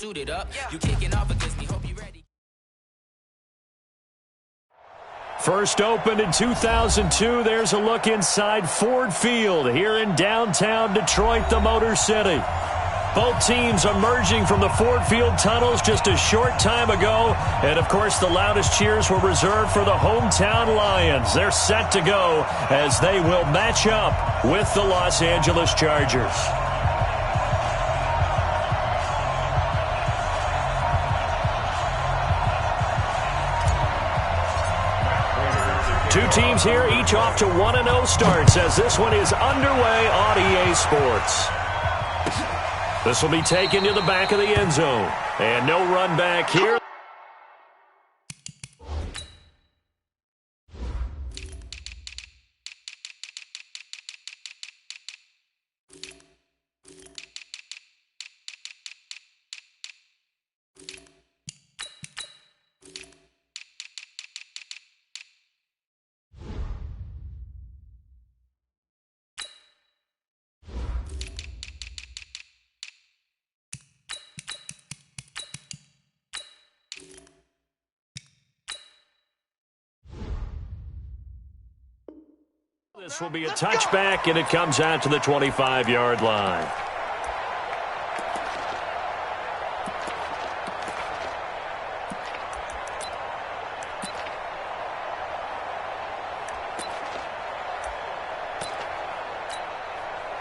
suit it up. You kicking off against me, hope you ready. First opened in 2002, there's a look inside Ford Field here in downtown Detroit, the Motor City. Both teams emerging from the Ford Field tunnels just a short time ago. And, of course, the loudest cheers were reserved for the hometown Lions. They're set to go as they will match up with the Los Angeles Chargers. Two teams here, each off to 1-0 starts as this one is underway on EA Sports. This will be taken to the back of the end zone. And no run back here. This will be a touchback, and it comes out to the 25-yard line.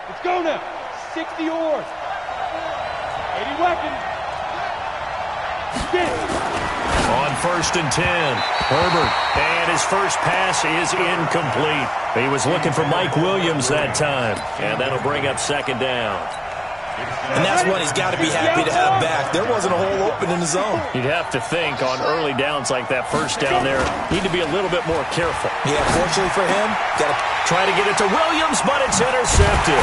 Let's go now. 60 yards. 80 weapons. On 1st and 10, Herbert, and his first pass is incomplete. He was looking for Mike Williams that time, and that'll bring up second down. And that's one he's got to be happy to have back. There wasn't a hole open in the zone. You'd have to think on early downs like that first down there, need to be a little bit more careful. Yeah, fortunately for him, got to try to get it to Williams, but it's intercepted.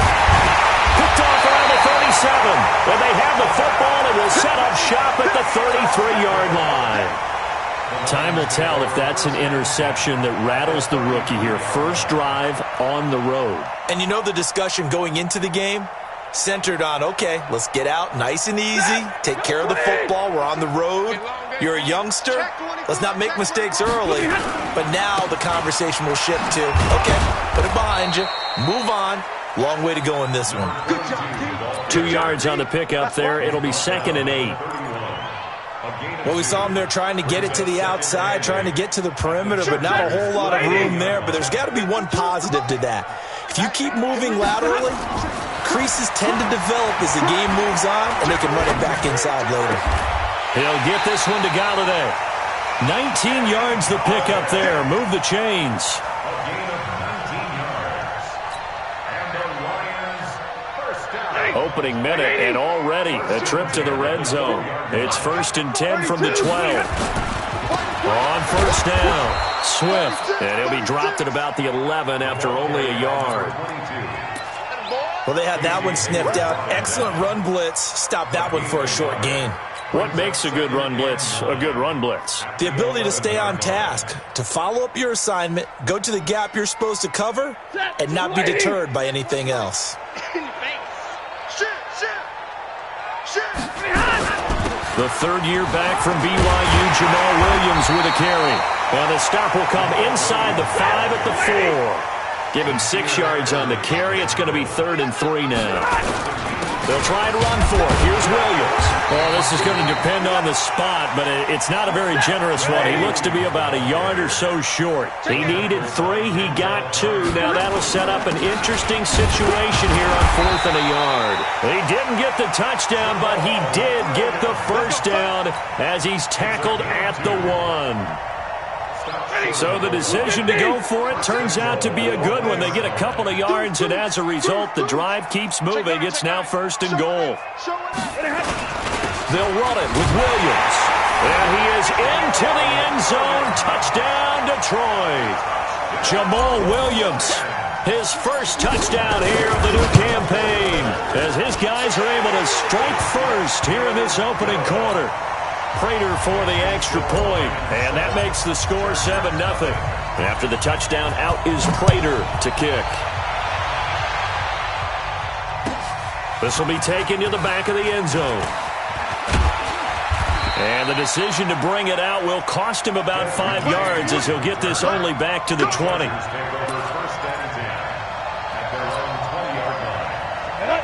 Picked off around the 37. When they have the football, it will set up shop at the 33-yard line. Time will tell if that's an interception that rattles the rookie here. First drive on the road. And you know the discussion going into the game? Centered on, okay, let's get out nice and easy, take care of the football, we're on the road, you're a youngster, let's not make mistakes early. But now the conversation will shift to, okay, put it behind you, move on. Long way to go in this one. 2 yards on the pickup there. It'll be 2nd and 8. Well, we saw him there trying to get it to the outside, trying to get to the perimeter, but not a whole lot of room there. But there's got to be one positive to that. If you keep moving laterally, creases tend to develop as the game moves on, and they can run it back inside later. He'll get this one to Galladay. 19 yards the pickup there. Move the chains. Opening minute, and already a trip to the red zone. It's 1st and 10 from the 12. On first down, Swift, and he'll be dropped at about the 11 after only a yard. Well, they had that one sniffed out. Excellent run blitz. Stop that one for a short gain. What makes a good run blitz a good run blitz? The ability to stay on task, to follow up your assignment, go to the gap you're supposed to cover, and not be deterred by anything else. The third-year back from BYU, Jamal Williams with a carry. And the stop will come inside the 5 at the 4. Give him 6 yards on the carry. It's going to be 3rd and 3 now. They'll try and run for it. Here's Williams. Well, this is going to depend on the spot, but it's not a very generous one. He looks to be about a yard or so short. He needed 3. He got 2. Now that'll set up an interesting situation here on 4th and a yard. He didn't get the touchdown, but he did get the first down as he's tackled at the 1. So the decision to go for it turns out to be a good one. They get a couple of yards, and as a result, the drive keeps moving. It's now 1st and goal. They'll run it with Williams. And he is into the end zone. Touchdown, Detroit. Jamal Williams, his first touchdown here of the new campaign, as his guys are able to strike first here in this opening quarter. Prater for the extra point, and that makes the score 7-0. After the touchdown, out is Prater to kick. This will be taken to the back of the end zone. And the decision to bring it out will cost him about 5 yards as he'll get this only back to the 20.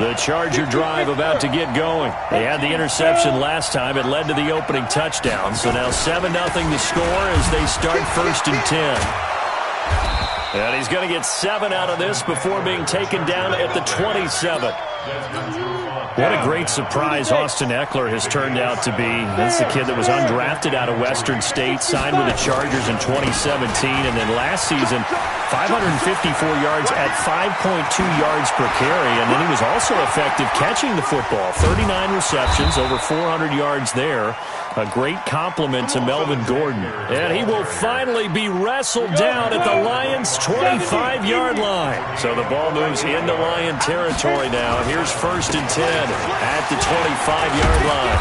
The Charger drive about to get going. They had the interception last time. It led to the opening touchdown. So now 7-0 the score as they start 1st and 10. And he's going to get 7 out of this before being taken down at the 27. What a great surprise Austin Eckler has turned out to be. That's the kid that was undrafted out of Western State, signed with the Chargers in 2017, and then last season, 554 yards at 5.2 yards per carry, and then he was also effective catching the football. 39 receptions, over 400 yards there. A great compliment to Melvin Gordon. And he will finally be wrestled down at the Lions' 25-yard line. So the ball moves into Lion territory now. Here's 1st and 10 at the 25-yard line.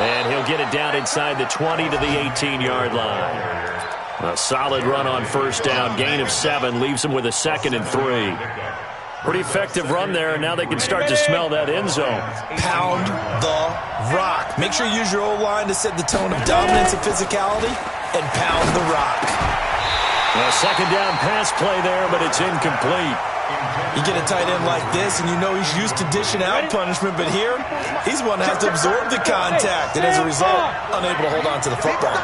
And he'll get it down inside the 20 to the 18-yard line. A solid run on 1st down. Gain of 7 leaves him with a 2nd and 3. Pretty effective run there, and now they can start to smell that end zone. Pound the rock. Make sure you use your O-line to set the tone of dominance and physicality, and pound the rock. A 2nd down pass play there, but it's incomplete. You get a tight end like this, and you know he's used to dishing out punishment, but here, he's one that has to absorb the contact, and as a result, unable to hold on to the football.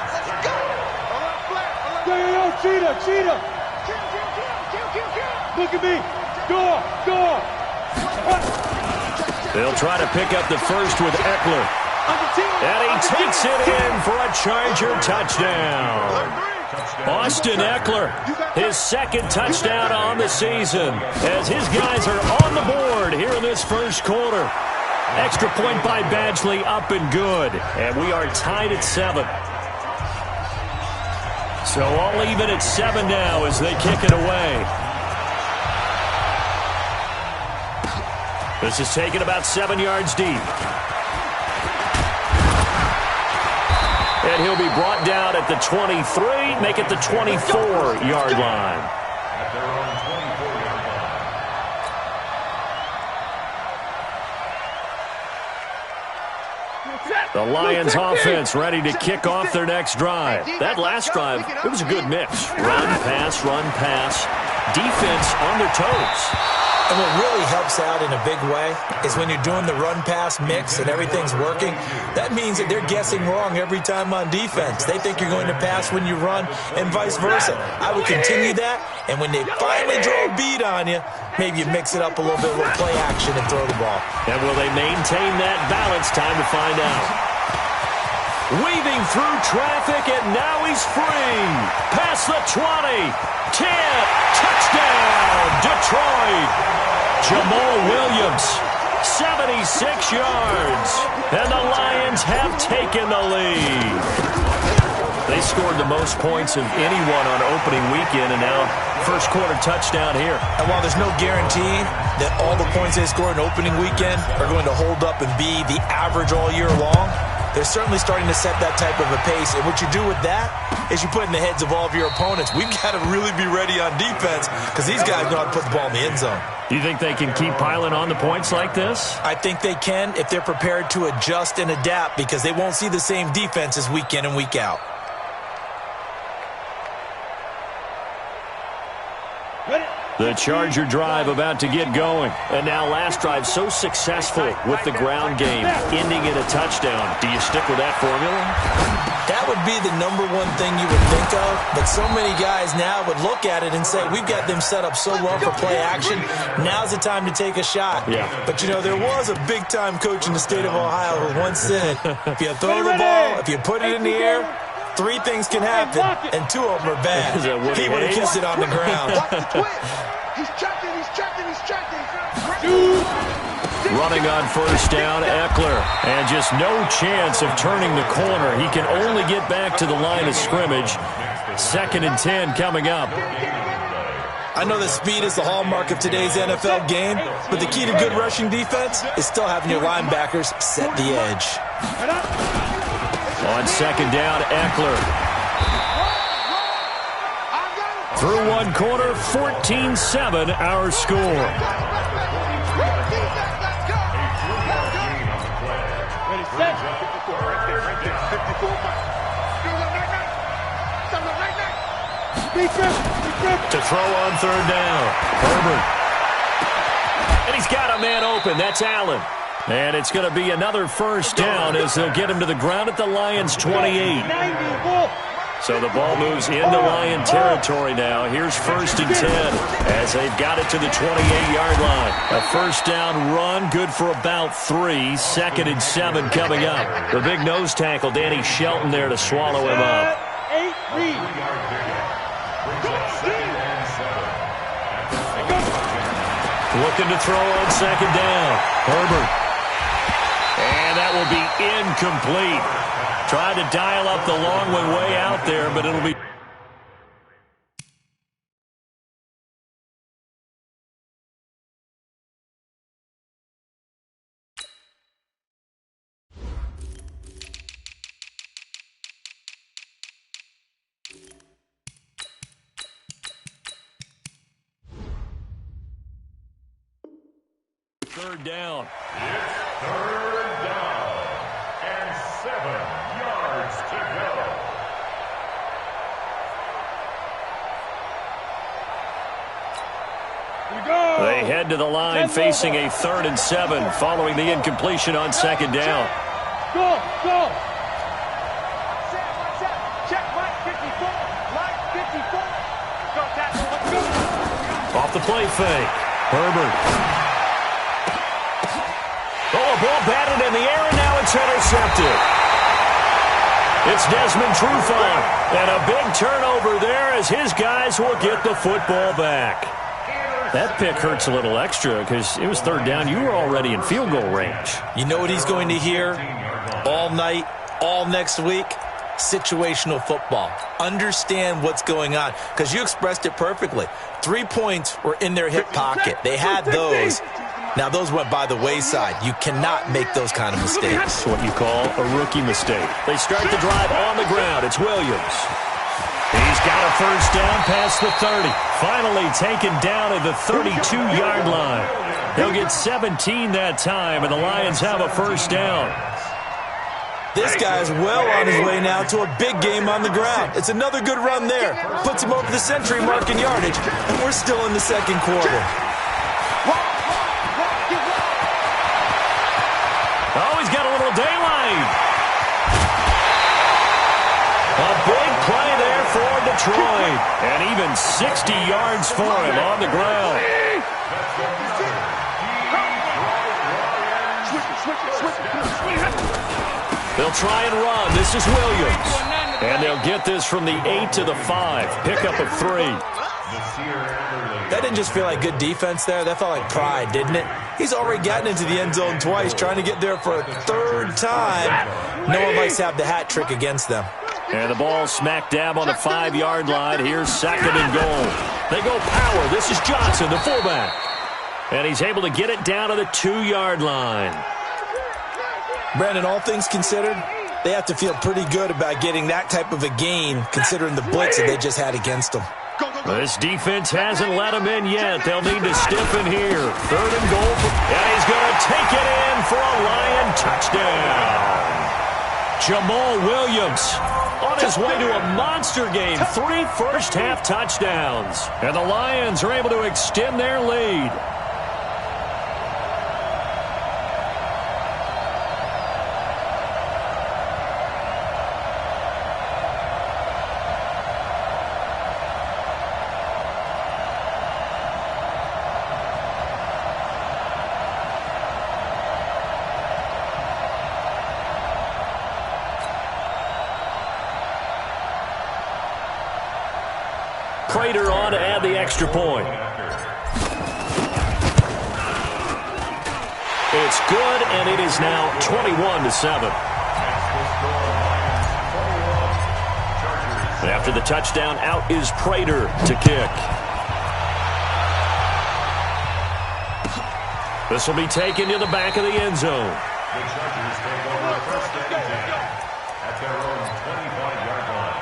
Yo, Cheetah! Look at me! Go! They'll try to pick up the first with Eckler. And he takes it in for a Charger touchdown. Austin Eckler, his 2nd touchdown on the season, as his guys are on the board here in this 1st quarter. Extra point by Badgley, up and good. And we are tied at 7. So all even at 7 now as they kick it away. This is taken about 7 yards deep. And he'll be brought down at the 23, make it the 24-yard line. The Lions offense ready to kick off their next drive. That last drive, it was a good mix. Run, pass, defense on their toes. And what really helps out in a big way is when you're doing the run-pass mix and everything's working, that means that they're guessing wrong every time on defense. They think you're going to pass when you run and vice versa. I would continue that, and when they finally draw a beat on you, maybe you mix it up a little bit with play action and throw the ball. And will they maintain that balance? Time to find out. Weaving through traffic, and now he's free. Past the 20, 10, touchdown, Detroit. Jamal Williams, 76 yards, and the Lions have taken the lead. They scored the most points of anyone on opening weekend, and now 1st quarter touchdown here. And while there's no guarantee that all the points they scored in opening weekend are going to hold up and be the average all year long, they're certainly starting to set that type of a pace. And what you do with that is you put in the heads of all of your opponents, we've got to really be ready on defense because these guys know how to put the ball in the end zone. Do you think they can keep piling on the points like this? I think they can if they're prepared to adjust and adapt because they won't see the same defenses week in and week out. The Charger drive about to get going. And now last drive so successful with the ground game, ending in a touchdown. Do you stick with that formula? That would be the #1 thing you would think of, but so many guys now would look at it and say, we've got them set up so well for play action, now's the time to take a shot. Yeah. But, you know, there was a big-time coach in the state of Ohio who once said, if you throw the ball, if you put it in the air, 3 things can happen, and 2 of them are bad. He would have kissed it on the ground. He's checking. Running on 1st down, Eckler. And just no chance of turning the corner. He can only get back to the line of scrimmage. 2nd and 10 coming up. I know that speed is the hallmark of today's NFL game, but the key to good rushing defense is still having your linebackers set the edge. On 2nd down, Eckler. Through 1 quarter, 14-7 our score. To throw on third down. Herbert. And he's got a man open. That's Allen. And it's going to be another first down as they'll get him to the ground at the Lions' 28. So the ball moves into Lion territory now. Here's 1st and 10 as they've got it to the 28-yard line. A first down run, good for about 3. 2nd and 7 coming up. The big nose tackle, Danny Shelton, there to swallow him up. Looking to throw on 2nd down. Herbert. And that will be incomplete. Tried to dial up the long one way out there, but it'll be... Third down. It's 3rd down and 7 yards to go. They head to the line facing a 3rd and 7 following the incompletion on 2nd down. Go! Check, Mike 54. Mike 54. Go, tackle. Let's go. Off the play fake. Herbert. Oh, a ball batted in the air, and now it's intercepted. It's Desmond Trufant, and a big turnover there as his guys will get the football back. That pick hurts a little extra because it was 3rd down. You were already in field goal range. You know what he's going to hear all night, all next week? Situational football. Understand what's going on because you expressed it perfectly. 3 points were in their hip pocket. They had those. Now, those went by the wayside. You cannot make those kind of mistakes. That's what you call a rookie mistake. They start the drive on the ground. It's Williams. He's got a first down past the 30. Finally taken down at the 32-yard line. He'll get 17 that time, and the Lions have a first down. This guy's well on his way now to a big game on the ground. It's another good run there. Puts him over the century mark in yardage, and we're still in the 2nd quarter. Oh, he's got a little daylight. A big play there for Detroit. And even 60 yards for him on the ground. They'll try and run. This is Williams. And they'll get this from the 8 to the 5. Pickup of 3. That didn't just feel like good defense there. That felt like pride, didn't it? He's already gotten into the end zone twice, trying to get there for a 3rd time. No one likes to have the hat trick against them. And the ball smack dab on the 5-yard line. Here's 2nd and goal. They go power. This is Johnson, the fullback. And he's able to get it down to the 2-yard line. Brandon, all things considered, they have to feel pretty good about getting that type of a gain, considering the blitz that they just had against them. This defense hasn't let him in yet. They'll need to stiffen here. 3rd and goal. And he's going to take it in for a Lion touchdown. Jamal Williams on his way to a monster game. 3 first-half touchdowns. And the Lions are able to extend their lead. Prater on to add the extra point. It's good, and it is now 21-7. After the touchdown, out is Prater to kick. This will be taken to the back of the end zone. The Chargers take over 1st and 10 at their own 25-yard line.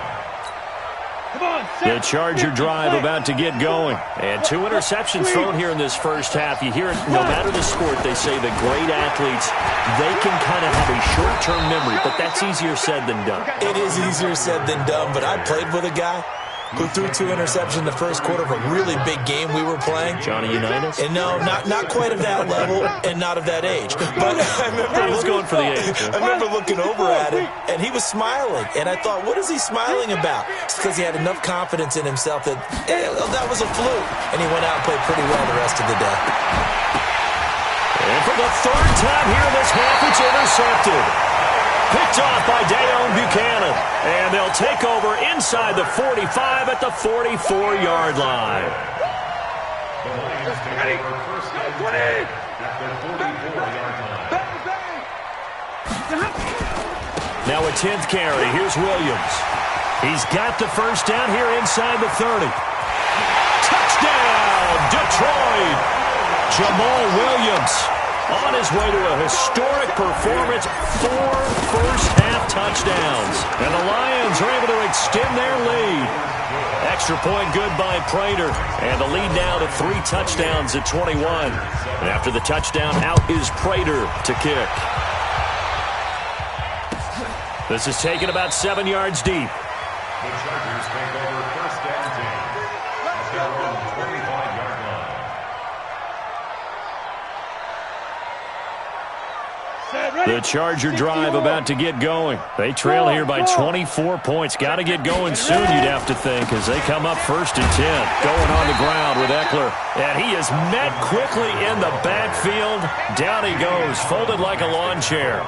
The Charger drive about to get going. And 2 interceptions thrown here in this first half. You hear it, no matter the sport, they say the great athletes, they can kind of have a short-term memory, but that's easier said than done. It is easier said than done, but I played with a guy who threw 2 interceptions in the first quarter of a really big game we were playing. Johnny Unitas? And no, not quite of that level and not of that age. But I was going for the age. I remember looking over at him, and he was smiling. And I thought, what is he smiling about? It's because he had enough confidence in himself that that was a fluke. And he went out and played pretty well the rest of the day. And for the third time here in this half, it's intercepted. Picked off by Dayon Buchanan. And they'll take over inside the 45 at the 44-yard line. The Lions take over first and 10 at the 44-yard line. Now a 10th carry. Here's Williams. He's got the first down here inside the 30. Touchdown, Detroit! Jamal Williams on his way to a historic performance, 4 first-half touchdowns. And the Lions are able to extend their lead. Extra point good by Prater. And the lead now to 3 touchdowns at 21. And after the touchdown, out is Prater to kick. This is taken about 7 yards deep. The Chargers take over first and 10 at their own 25-yard line. The Charger drive about to get going. They trail here by 24 points. Got to get going soon, you'd have to think, as they come up first and 10. Going on the ground with Eckler. And he is met quickly in the backfield. Down he goes, folded like a lawn chair.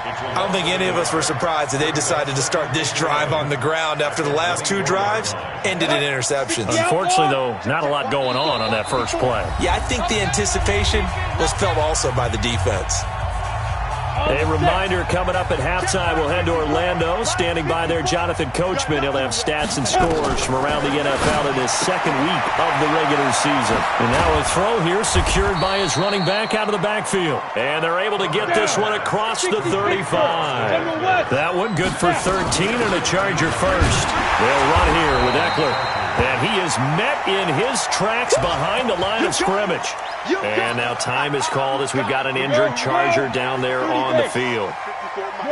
I don't think any of us were surprised that they decided to start this drive on the ground after the last 2 drives ended in interceptions. Unfortunately, though, not a lot going on that first play. Yeah, I think the anticipation was felt also by the defense. A reminder coming up at halftime, we'll head to Orlando. Standing by there, Jonathan Coachman. He'll have stats and scores from around the NFL in his second week of the regular season. And now a throw here secured by his running back out of the backfield. And they're able to get this one across the 35. That one good for 13 and a Charger first. They'll run here with Eckler. And he is met in his tracks behind the line of scrimmage. And now time is called as we've got an injured Charger down there on the field.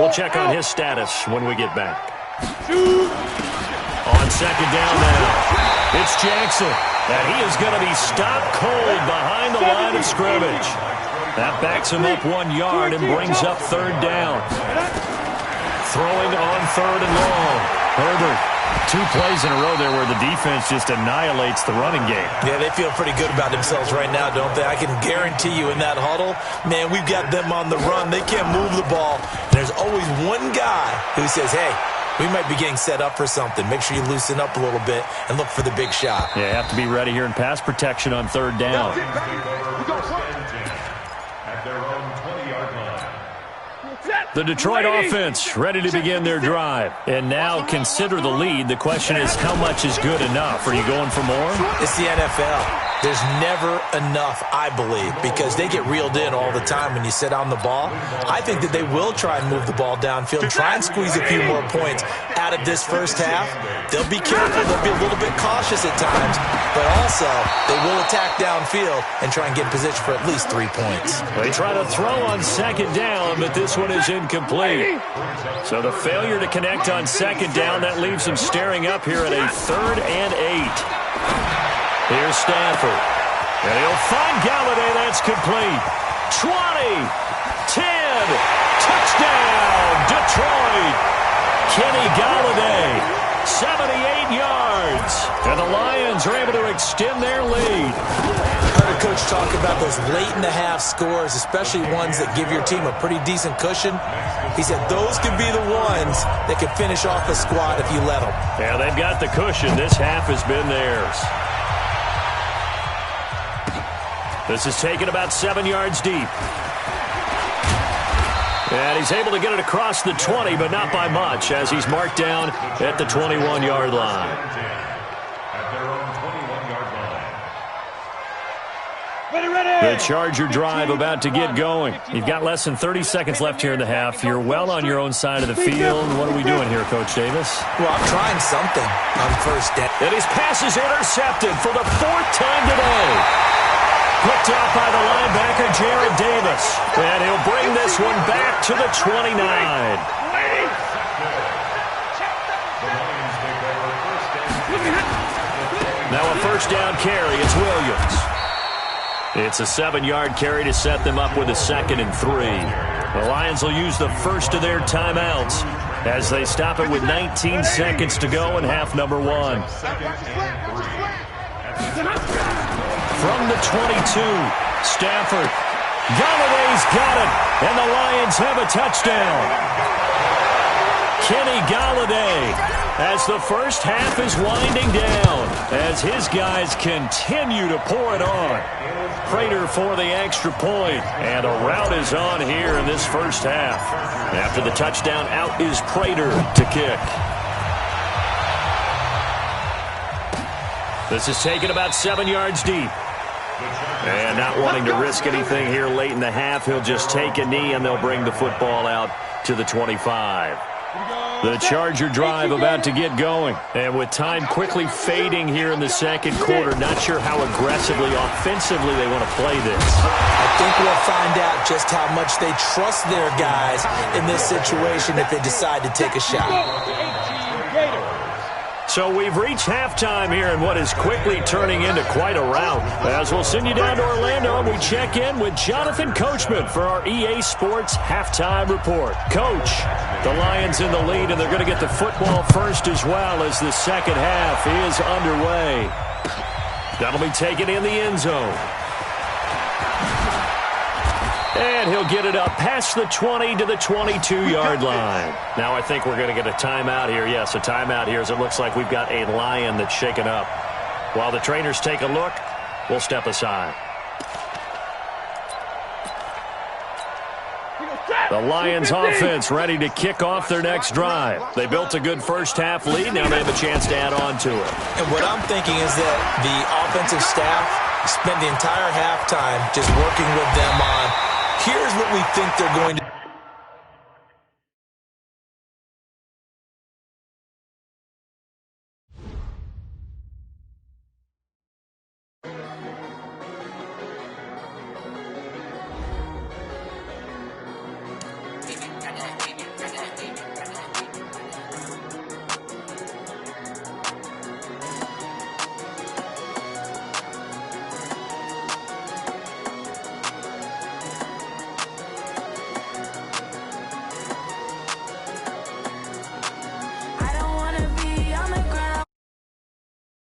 We'll check on his status when we get back. On second down now, it's Jackson. And he is going to be stopped cold behind the line of scrimmage. That backs him up 1 yard and brings up third down. Throwing on third and long. Herbert. 2 plays in a row there where the defense just annihilates the running game. Yeah, they feel pretty good about themselves right now, don't they? I can guarantee you in that huddle, man, we've got them on the run. They can't move the ball. And there's always one guy who says, hey, we might be getting set up for something. Make sure you loosen up a little bit and look for the big shot. Yeah, you have to be ready here in pass protection on third down. At their own 20-yard line. The Detroit offense ready to begin their drive. And now consider the lead. The question is, how much is good enough? Are you going for more? It's the NFL. There's never enough, I believe, because they get reeled in all the time when you sit on the ball. I think that they will try and move the ball downfield, try and squeeze a few more points out of this first half. They'll be careful. They'll be a little bit cautious at times, but also they will attack downfield and try and get in position for at least 3 points. They try to throw on second down, but this one is incomplete. So the failure to connect on second down, that leaves them staring up here at a 3rd and 8. Here's Stanford. And he'll find Galladay. That's complete. 20, 10, touchdown, Detroit. Kenny Galladay, 78 yards. And the Lions are able to extend their lead. I heard a coach talk about those late-in-the-half scores, especially ones that give your team a pretty decent cushion. He said those could be the ones that could finish off a squad if you let them. Yeah, they've got the cushion. This half has been theirs. This is taken about 7 yards deep. And he's able to get it across the 20, but not by much, as he's marked down at the 21-yard line. At their own 21-yard line. The Charger drive about to get going. You've got less than 30 seconds left here in the half. You're well on your own side of the field. What are we doing here, Coach Davis? Well, I'm trying something on first down. And his pass is intercepted for the 4th time today. Picked off by the linebacker, Jared Davis. And he'll bring this one back to the 29. The Lions take over first and Now a first down carry. It's Williams. It's a 7-yard carry to set them up with a 2nd and 3. The Lions will use the first of their timeouts as they stop it with 19 seconds to go in half number 1. From the 22, Stafford. Galladay's got it, and the Lions have a touchdown. Kenny Galladay, as the first half is winding down, as his guys continue to pour it on. Prater for the extra point, and a rout is on here in this first half. After the touchdown, out is Prater to kick. This is taken about 7 yards deep. And not wanting to risk anything here late in the half, he'll just take a knee, and they'll bring the football out to the 25. The Charger drive about to get going. And with time quickly fading here in the second quarter, not sure how aggressively, offensively they want to play this. I think we'll find out just how much they trust their guys in this situation if they decide to take a shot. So we've reached halftime here in what is quickly turning into quite a rout. As we'll send you down to Orlando, and we check in with Jonathan Coachman for our EA Sports Halftime Report. Coach, the Lions in the lead, and they're going to get the football first as well as the second half is underway. That'll be taken in the end zone. And he'll get it up past the 20 to the 22-yard line. Now I think we're going to get a timeout here. Yes, a timeout here as it looks like we've got a Lion that's shaken up. While the trainers take a look, we'll step aside. The Lions offense ready to kick off their next drive. They built a good first half lead. Now they have a chance to add on to it. And what I'm thinking is that the offensive staff spent the entire halftime just working with them on, here's what we think they're going to do.